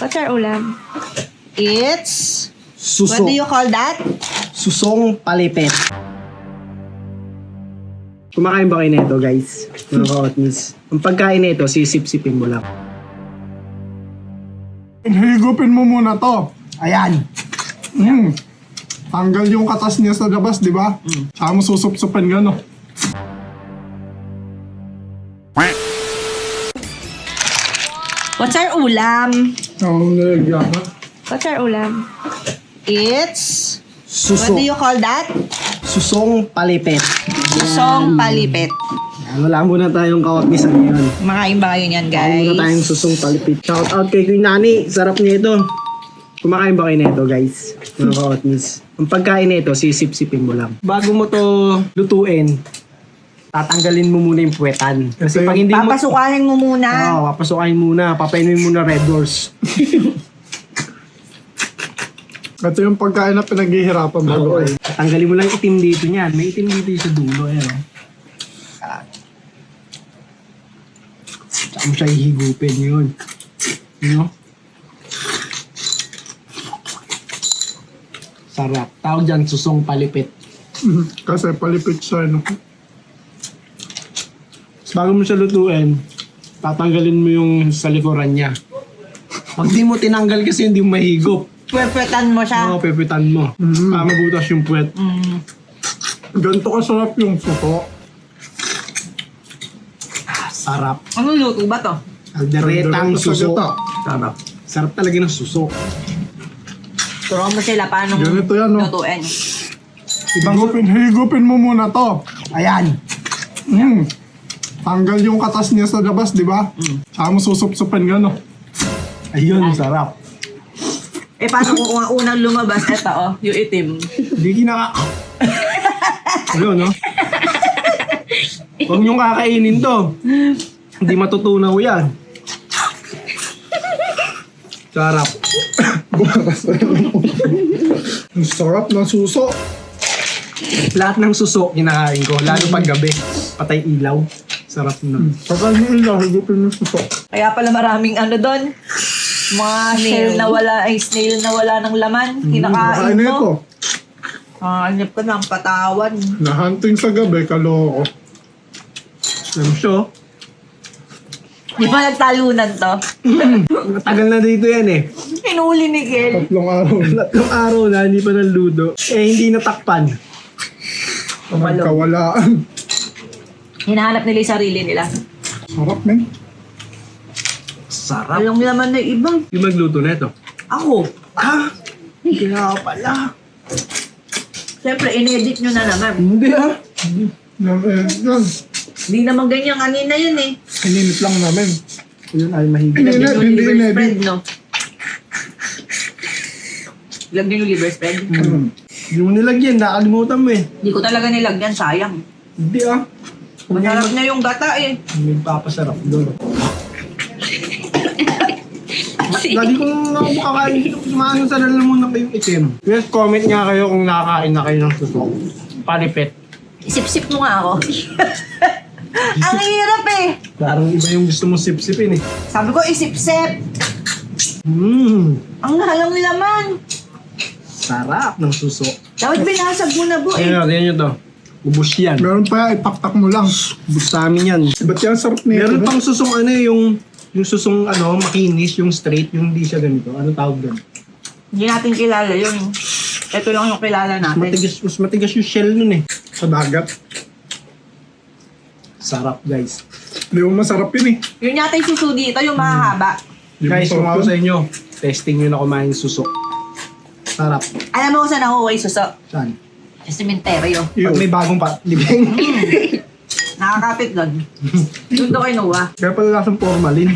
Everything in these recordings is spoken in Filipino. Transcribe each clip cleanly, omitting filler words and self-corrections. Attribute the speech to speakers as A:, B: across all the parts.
A: What's our ulam? It's... What
B: Suso.
A: do you call that?
B: Susong palipit. Kumakain ba kayo nito, guys? Mga ka-otnis. Ang pagkain nito, sisip-sipin mo lang.
C: Higupin mo muna to.
B: Ayan.
C: Tanggal yung katas niya sa labas, di ba? Saka mo susup-supin gano.
A: What's our ulam?
C: Ang nilagyan ha?
A: What's our ulam? It's...
B: Suso.
A: What do you call that?
B: Susong palipit.
A: Susong palipit.
B: Ayan, wala muna tayong ka-otnis ngayon.
A: Makain ba kayo niyan,
B: Wala
A: guys?
B: muna tayong susong palipit. Shout out kay Queen Nani. Sarap niya ito. Kumakain ba kayo nito, guys? Mga ka-otnis. Ang pagkain nito, sisip-sipin mo lang. Bago mo to lutuin, tatanggalin mo muna yung puwetan. Kasi pag hindi mo...
A: Papasukahin mo muna.
B: Oo, papasukahin muna. Papainuin muna Red Doors.
C: Ito yung pagkain na pinaghihirapan bago kayo.
B: Tanggalin mo lang yung itim dito niyan. May itim dito yung sa dulo. Ayan, o. Saka mo siya hihigupin yun. Yun, o. Sarap. Tawag dyan, susong palipit.
C: Kasi palipit siya, no?
B: Bago mo siya lutuin, tatanggalin mo yung sa likuran niya. Pag di mo tinanggal kasi hindi mo mahigop.
A: Pwepetan mo siya.
B: Oo, pepitan mo. Para mabutas yung puwet.
C: Ganito kasarap yung suko.
B: Sarap.
A: Anong luto ba to?
B: Alderetang
C: Sa
B: suso.
C: gata.
B: Sarap. Sarap talaga ng suso.
A: Turuan mo sila paano
C: Ganito yan, no?
A: lutuin.
C: Higupin mo muna to.
B: Ayan.
C: Tanggal yung katas niya sa labas, di ba? Saka mo susup-supin gano.
B: Ayun, sarap.
A: Eh, paano kung unang lumabas? Ito, oh, yung itim.
B: Hindi kinaka... Ayun, no? Huwag niyong kakainin to. Hindi matutunaw yan. Sarap.
C: Ang sarap ng suso.
B: Lahat ng suso kinakain ko. Lalo pag gabi. Patay ilaw. Sarap na.
C: Pagka nila, higupin yung suso.
A: Kaya pala maraming ano doon. Mga snail na wala ng laman. Kinakain
C: Kain na ito.
A: mo. Hanip ka ng patawan.
C: Nahunting sa gabi, kaloko.
B: Alam siya.
A: Di ba nagtalunan to?
B: Matagal na dito yan eh.
A: Hinuli ni Kel.
C: 3 araw.
B: 3 araw na, hindi pa naluto. Eh, hindi natakpan.
C: Magkawalaan.
A: Hinahanap nila yung sarili nila.
C: Sarap, men.
B: Sarap.
A: Alam naman na ibang.
B: Yung magluto na ito.
A: Ako.
B: Ah! Kaya pala.
A: Siyempre, inedit nyo na naman.
B: Hindi ah.
C: Yan.
A: Hindi naman ganyan kanina yun eh.
C: Ininit lang namin.
B: Yun ay mahigit.
C: Hindi,
A: Yung
C: hindi
A: liver
C: inedit.
A: spread, no? Lagyan yung liver spread.
B: Yung nilagyan, nakalimutan mo eh.
A: Hindi ko talaga nilagyan, sayang.
B: Hindi ah.
A: Masarap na yung gata eh.
B: May papasarap doon. Lagi kong nakakain. Sumaano sa lang muna kayong itim. Yes, comment nga kayo kung nakakain na kayo ng suso. Palipit.
A: Sip-sip mo nga ako. Ang hirap eh.
B: Parang iba yung gusto mong sip-sipin eh.
A: Sabi ko, isip-sip. Ang halang laman.
B: Sarap ng suso.
A: Dapat binasag mo na bo eh.
B: Ayun, yan yun to. Ubus yan.
C: Meron pa, itaktak mo lang.
B: Ubus sa amin yan.
C: Ba't yan sarap nito?
B: Meron pang susong ano yung susong ano, makinis, yung straight, yung hindi siya ganito. Ano tawag doon?
A: Hindi natin kilala yun. Ito lang yung kilala natin.
B: Mas matigas yung shell nun eh.
C: Sa dagat.
B: Sarap guys.
C: Hindi mo masarap yun eh.
A: Yun yata yung suso dito, yung mahahaba.
C: Di mo
B: Guys, kung
C: masarap
B: ako
C: yun.
B: sa inyo, testing nyo na kumain ng suso. Sarap.
A: Alam mo kung saan nakuha yung suso?
B: Saan?
A: Sa sementeryo.
B: Pag may bagong libing.
A: Nakakapit doon. Doon daw kay Noah.
B: Kaya pala lasang formalin.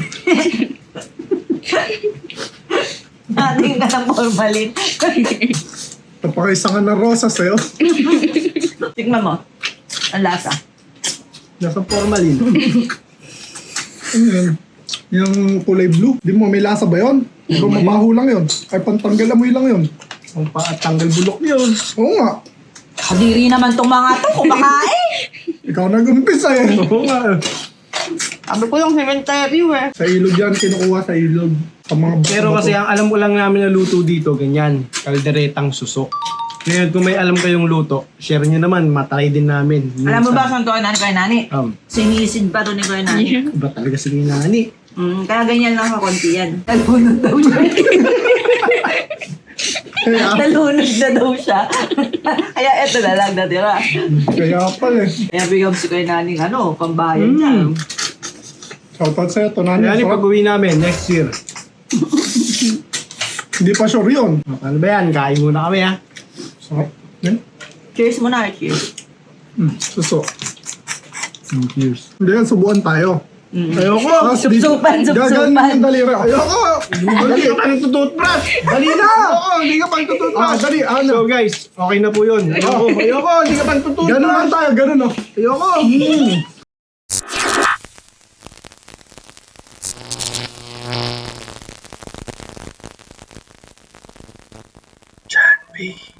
A: Nating ka ng formalin.
C: Tapakaisa nga na rosas eh. Oh.
A: Tignan mo. Ang lasa.
B: Lasang formalin.
C: Ano yun? Yung kulay blue. Di mo, may lasa ba yun? Ikaw mabaho lang yun. Ay pantanggal amoy lang yun.
B: Ang tanggal bulok yun.
C: Oo nga.
A: Kadiri naman tong mga to, kumakain.
C: Ikaw nag-umpisa eh.
B: Oo nga.
A: Sabi ko yung cementerio eh.
C: Sa ilog yan, kinukuha sa ilog. Sa mga
B: Pero kasi ang alam ko lang namin na luto dito, ganyan. Kalderetang suso. Ngayon, kung may alam kayong luto, share nyo naman, matry din namin.
A: Alam mo ba saan to nani kay nani? Sinisid pa to ni Kuya Nani.
B: Ba talaga si Nani?
A: Kaya ganyan lang kakunti yan. Nalunod daw siya. Nalunod na daw siya. Kaya eto na lang natira.
C: Kaya pala eh.
A: Kaya bigyan si Kuya Nani pambayan niya.
C: Shoutout sa'yo, ito Nani.
B: Nani,
C: Sarap.
B: pag uwi namin, next year.
C: Hindi pa sure yun.
B: Ano ba yan? Kain muna kami ha.
C: Sarap. Yan.
A: Cheers muna, cheers.
C: Suso.
B: Cheers.
C: Hindi yan, subuan tayo. Ayoko.
A: Supsupan, supsupan.
C: Gaganin yung daliri. Ayoko.
B: Dali ka pa nagtututbrush! Dali na!
C: Ayoko, hindi ka pang tututbrush. Dali, ano?
B: So guys, okay na po yun. Ayoko, hindi ka pa nagtututbrush!
C: Ganun lang tayo, ganun oh.
B: Ayoko! John B.